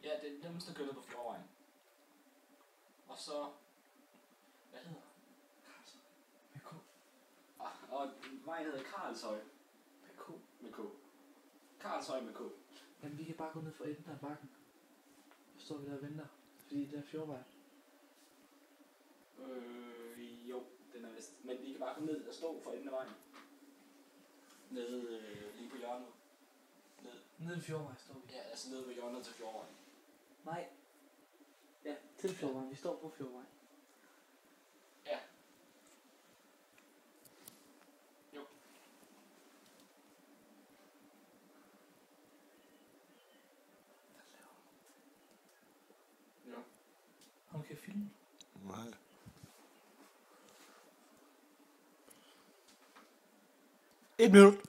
Ja, det er dem, der kører ned på Fjordvejen. Og så... Hvad hedder det? Karlshøj. Med K. Og vejen hedder Karlshøj. Med K. Med K. Karlshøj med K. Jamen, vi kan bare gå ned for enden af bakken. Så står vi der og venter. Fordi det er Fjordvej. Jo, den er vist. Men vi kan bare komme ned og stå for enden af vejen. Nede lige på hjørnet. Nede ved Fjordvej står vi. Ja, altså nede ved hjørnet til Fjordvejen. Nej. Ja, til Fjordvej. Vi står på Fjordvej. Ja. Jo. Ja. Ham kan filme. Nej. Et minut.